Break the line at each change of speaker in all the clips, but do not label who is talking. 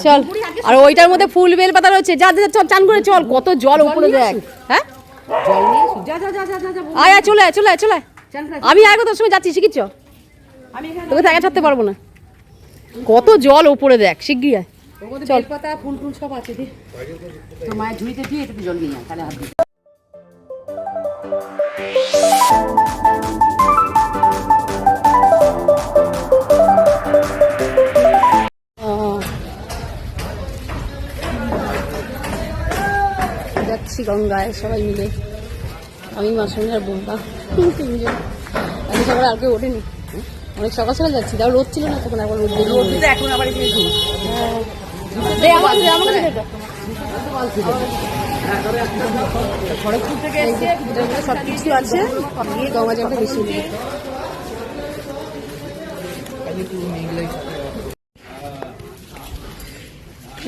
চল। আর ওইটার মধ্যে ফুল বেল পাতা রয়েছে, যা যা চল চান করে চল, কত জল উপরে দেখ। হ্যাঁ আয় আয় চলে আয় চলে আয় চলে আয়। আমি আগে তোর সঙ্গে যাচ্ছি, শিখিচ্ছ তোকে তো একা ছাড়তে পারবো না, কত জল উপরে দেখ, শিগগিরি আয় চল।
পাতা ফুল ফুল সব আছে, তো মায়ের ঝুড়িতে দিয়ে একটু জল নিয়ে তাহলে হাত দিই।
যাচ্ছি গঙ্গায় সবাই মিলে, আমি মাসুমি আর বোম্বা তিনজন। আমি সকালে আর কেউ ওঠেনি, অনেক সকাল সকাল যাচ্ছি, তাও রোদ ছিল না তখন, এখন রোদ
এখন আবার খড়গপুর থেকে
সব কিছু আছে, গিয়ে গঙ্গা জলটা বেশি নেই।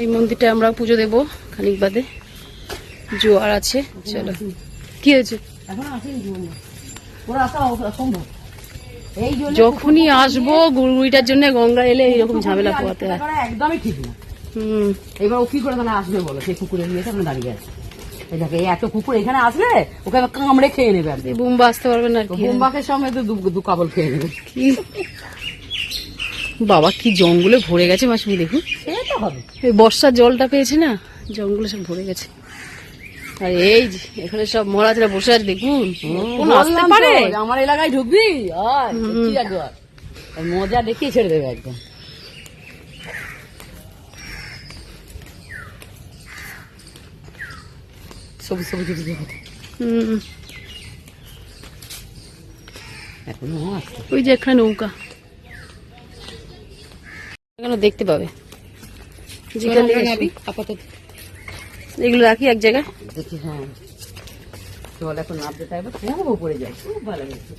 এই মন্দিরটা আমরা পুজো দেবো খানিক বাদে, জোয়ার আছে। চলো, কি হয়েছে? যখনই আসবো গুড়গুড়িটার জন্য গঙ্গা এলে এইরকম ঝামেলা পোয়াতে হয়,
একদমই ঠিক না। এবার ও কি করে মানে আসবে বলো, সেই কুকুরে নিয়েছে আমরা দাঁড়িয়ে আছে, এই দেখো এত কুকুর এখানে আসলে ওকে কামড়ে খেয়ে নেবে। আর
বুম্বা আসতে পারবে না,
বুম্বাকে সঙ্গে তো দু কাবল খেয়ে নেবে।
কি বাবা, কি জঙ্গলে ভরে গেছে মাসুমি, দেখুন
তো হবে,
এই বর্ষার জলটা পেয়েছে না, জঙ্গলে সব ভরে গেছে। আর এই যে এখানে সব মহারাজরা বসে আছে, দেখুন কোন আসতে পারে।
আমার এলাকায় ঢুকবি মজা দেখিয়ে ছেড়ে দেবে একদম। সবুজ সবুজ এখন
ওই যে এখানে নৌকা, এখানে দেখতে পাবে,
আপাতত
এগুলো রাখি এক জায়গায়
দেখি। হ্যাঁ চল এখন নামতে চাইবো, খুব উপরে যাই, খুব ভালো লাগছে।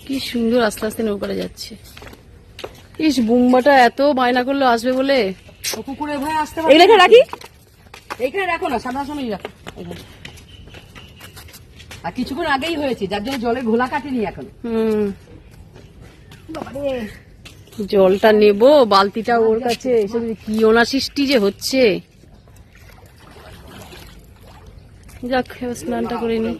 কি সুন্দর আস্তে আস্তে নৌকাটা যাচ্ছে। ইস, বুম্বাটা এত বায়না করলো আসবে বলে,
কুকুরে ভয় আসতে
এগুলো এখানে রাখি,
এইখানে রাখো না, সামনাসামনি রাখো। আর কিছুক্ষণ আগেই হয়েছে, যার জন্য জলের ঘোলা কাটেনি এখন।
জলটা নেব, বালতিটা ওর কাছে, এসব কি অনাসৃষ্টি যে হচ্ছে। যাক, স্নানটা করে নি।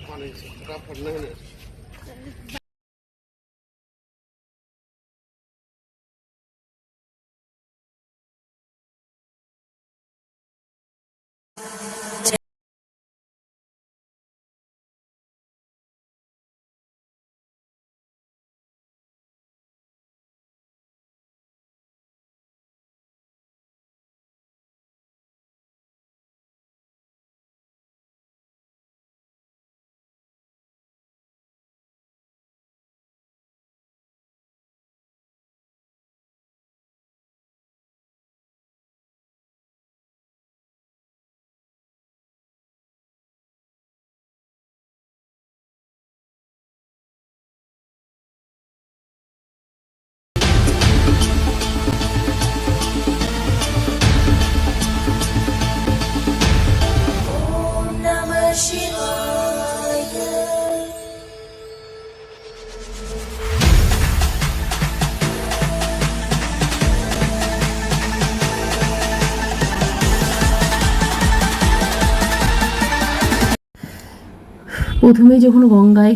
প্রথমে যখন গঙ্গায়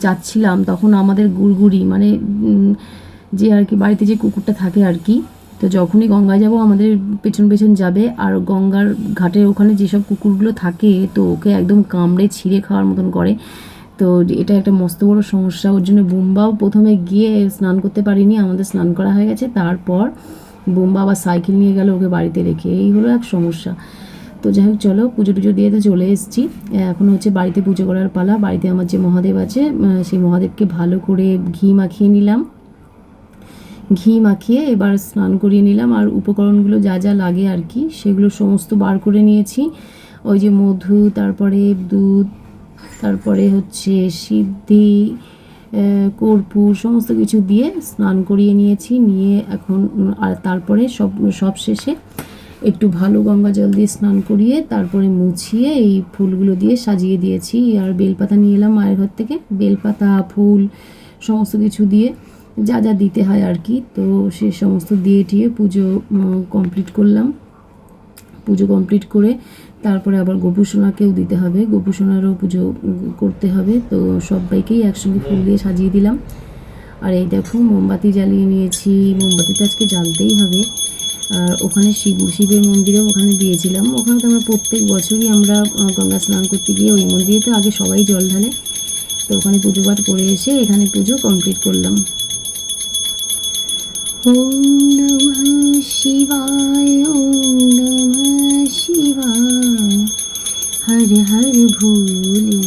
যাচ্ছিলাম তখন আমাদের গুড়গুড়ি মানে যে আর কি বাড়িতে যে কুকুরটা থাকে আর কি, তো যখনই গঙ্গায় যাব আমাদের পেছন পেছন যাবে, আর গঙ্গার ঘাটের ওখানে যেসব কুকুরগুলো থাকে তো ওকে একদম কামড়ে ছিঁড়ে খাওয়ার মতন করে। তো এটা একটা মস্ত বড় সমস্যা, ওর জন্য বুম্বাও প্রথমে গিয়ে স্নান করতে পারিনি, আমাদের স্নান করা হয়ে গেছে, তারপর বুম্বা আবার সাইকেল নিয়ে গেল ওকে বাড়িতে রেখে, এই হলো এক সমস্যা। তো যাই হোক চলো, পুজো টুজো দিয়ে তো চলে এসেছি, এখন হচ্ছে বাড়িতে পুজো করার পালা। বাড়িতে আমার যে মহাদেব আছে সেই মহাদেবকে ভালো করে ঘি মাখিয়ে নিলাম, ঘি মাখিয়ে এবার স্নান করিয়ে নিলাম। আর উপকরণগুলো যা যা লাগে আর কি সেগুলো সমস্ত বার করে নিয়েছি, ওই যে মধু, তারপরে দুধ, তারপরে হচ্ছে সিদ্ধি, কর্পূর, সমস্ত কিছু দিয়ে স্নান করিয়ে নিয়েছি, নিয়ে এখন আর তারপরে সব শেষে একটু ভালো গঙ্গা জল দিয়ে স্নান করিয়ে তারপরে মুছিয়ে এই ফুলগুলো দিয়ে সাজিয়ে দিয়েছি। আর বেলপাতা নিয়ে এলাম মায়ের ঘর থেকে, বেলপাতা, ফুল সমস্ত কিছু দিয়ে যা যা দিতে হয় আর কি। তো সে সমস্ত দিয়ে টিয়ে পুজো কমপ্লিট করলাম। পুজো কমপ্লিট করে তারপরে আবার গোপুসোনাকেও দিতে হবে, গোপুসোনারও পুজো করতে হবে। তো সবাইকেই একসঙ্গে ফুল দিয়ে সাজিয়ে দিলাম। আর এই দেখো মোমবাতি জ্বালিয়ে নিয়েছি, মোমবাতি তো আজকে জ্বালতেই হবে। আর ওখানে শিবের মন্দিরেও ওখানে দিয়েছিলাম। ওখানে তো আমরা প্রত্যেক বছরই আমরা গঙ্গা স্নান করতে গিয়ে ওই মন্দিরে তো আগে সবাই জল ঢালে। তো ওখানে পুজো পাঠ করে এসে এখানে পুজো কমপ্লিট করলাম। ওম নমঃ শিবায়, ওম নমঃ শিবায়, হর হর ভোলে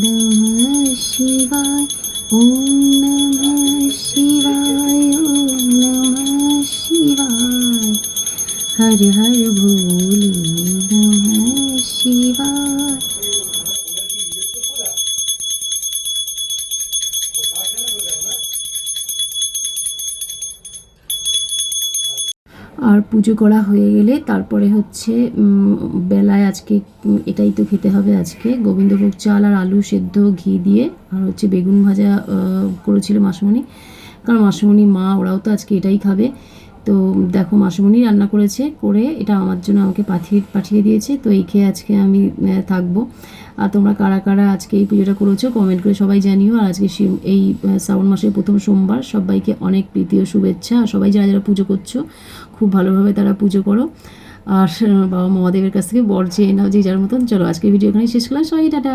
নমঃ শিবায়, ওম নমঃ শিবায়, ওম নমঃ শিবায়, হর হর ভোলে নমঃ শিবায়। আর পুজো করা হয়ে গেলে তারপরে হচ্ছে বেলায় আজকে এটাই তো খেতে হবে। আজকে গোবিন্দভোগ চাল আর আলু সেদ্ধ ঘি দিয়ে, আর হচ্ছে বেগুন ভাজা করেছিল মাসুমণি, কারণ মাসুমণি মা ওরাও তো আজকে এটাই খাবে। তো দেখো মাসুমণি রান্না করেছে, করে এটা আমার জন্য আমাকে পাঠিয়ে দিয়েছে। তো এই খেয়ে আজকে আমি থাকবো। আর তোমরা কারা কারা আজকে এই পুজোটা করেছো কমেন্ট করে সবাই জানিও। আর আজকে এই শ্রাবণ মাসের প্রথম সোমবার, সবাইকে অনেক প্রীতি ও শুভেচ্ছা। আর সবাই যারা যারা পুজো করছো খুব ভালোভাবে তারা পুজো করো। আর বাবা মহাদেবের কাছ থেকে বর চেয়ে নাও যে যার মতন। চলো আজকে ভিডিও এখানেই শেষ করলাম, সবাই টাটা।